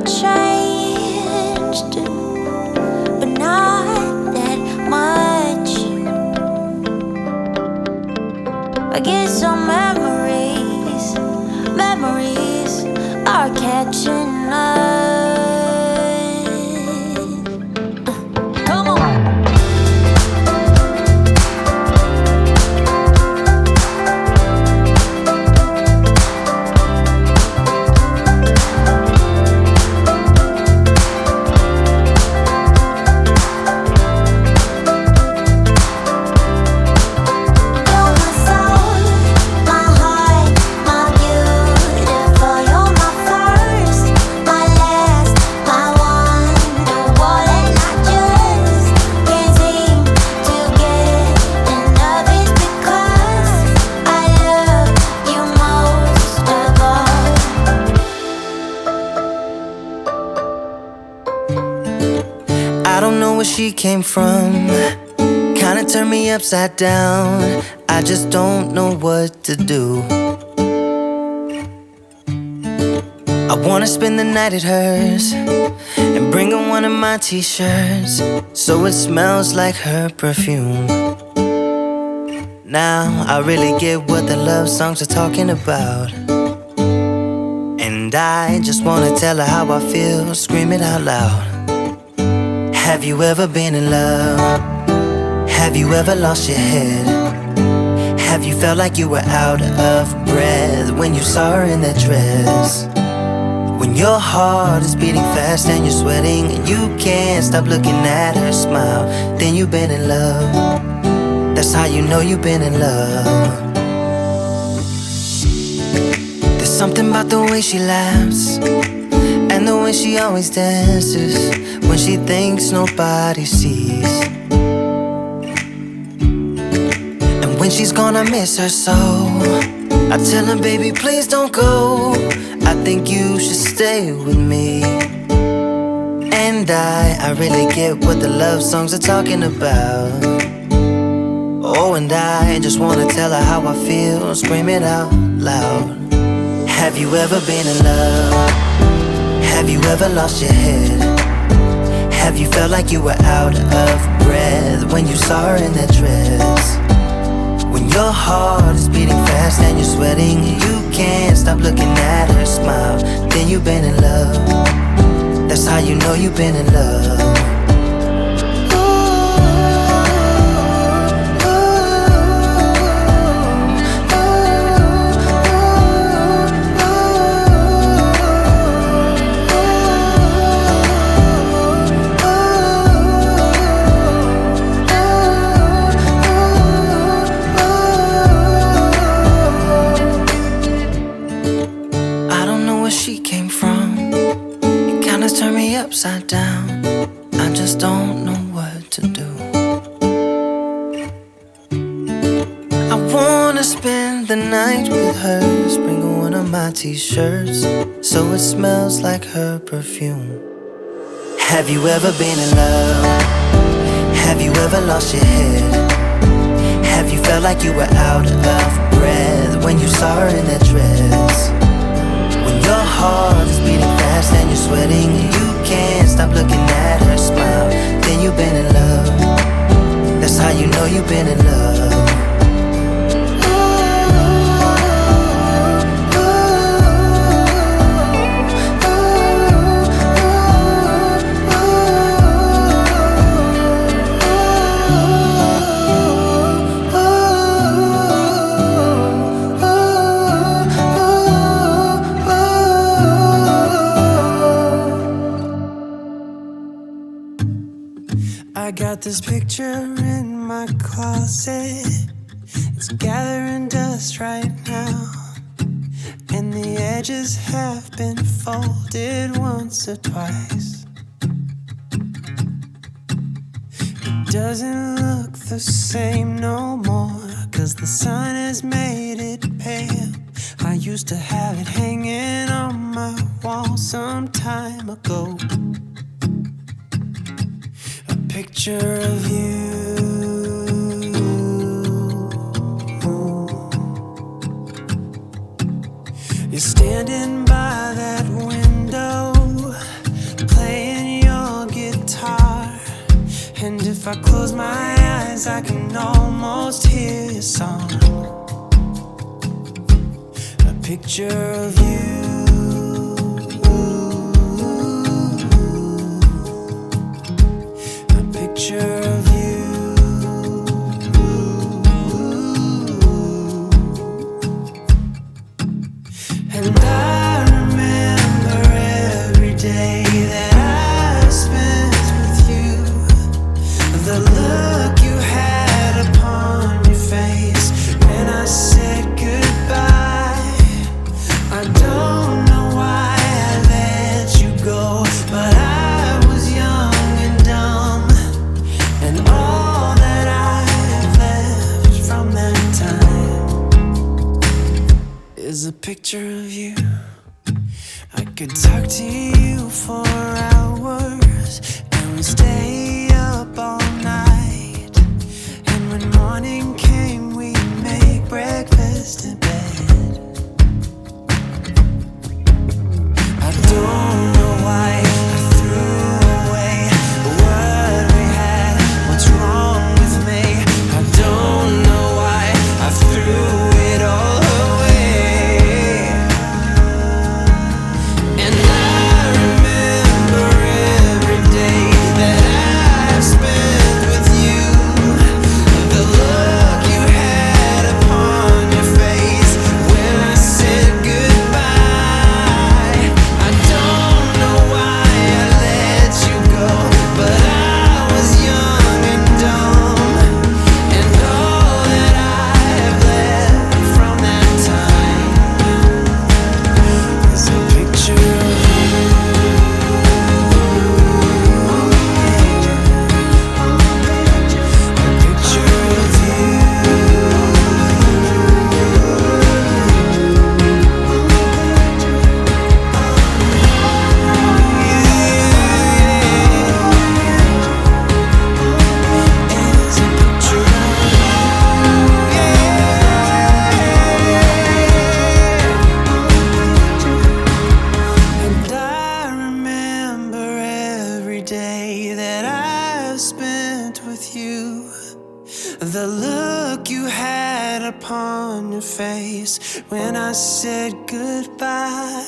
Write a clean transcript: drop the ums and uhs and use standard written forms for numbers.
changed, but not that much. I guess some memories are catching up. Come on. I don't know where she came from, kinda turned me upside down. I just don't know what to do. I wanna spend the night at hers and bring her one of my t-shirts, so it smells like her perfume. Now I really get what the love songs are talking about, and I just wanna tell her how I feel, scream it out loud. Have you ever been in love? Have you ever lost your head? Have you felt like you were out of breath when you saw her in that dress? When your heart is beating fast and you're sweating and you can't stop looking at her smile, then you've been in love. That's how you know you've been in love. There's something about the way she laughs and the way she always dances when she thinks nobody sees. And when she's gone, I miss her so. I tell her, baby, please don't go. I think you should stay with me. And I really get what the love songs are talking about. Oh, and I just wanna tell her how I feel, scream it out loud. Have you ever been in love? Have you ever lost your head? Have you felt like you were out of breath when you saw her in that dress? When your heart is beating fast and you're sweating and you can't stop looking at her smile, then you've been in love. That's how you know you've been in love. She came from, it kinda turned me upside down. I just don't know what to do. I wanna spend the night with her, bring her one of my t-shirts, so it smells like her perfume. Have you ever been in love? Have you ever lost your head? Have you felt like you were out of breath when you saw her in that dress? When your heart is beating fast and you're sweating and you can't stop looking at her smile, then you've been in love. That's how you know you've been in love. I got this picture in my closet. It's gathering dust right now, and the edges have been folded once or twice. It doesn't look the same no more, 'cause the sun has made it pale. I used to have it hanging on my wall some time ago. Picture of you. You're standing by that window, I close my eyes, I can almost hear your song. A picture of you. A picture of you. And I remember every day that I spent with you. The look you had upon your face when I said goodbye. I don't know why I let you go, but I was young and dumb. And all that I've left from that time is a picture of you. I could talk to you for hours, and we stay up all night. And when morning came, we'd make breakfast in bed. I don't know why I threw away what we had. What's wrong with me? I don't know why I threw it all away. And I remember every day that I spent with you. The look you had upon your face when I said goodbye. I don't know why I let you go, but I was young and dumb. And all that I have left from that time is a picture of you. A picture of you. It's a picture And I remember every day that I've spent with you. The look you had upon your face when I said goodbye.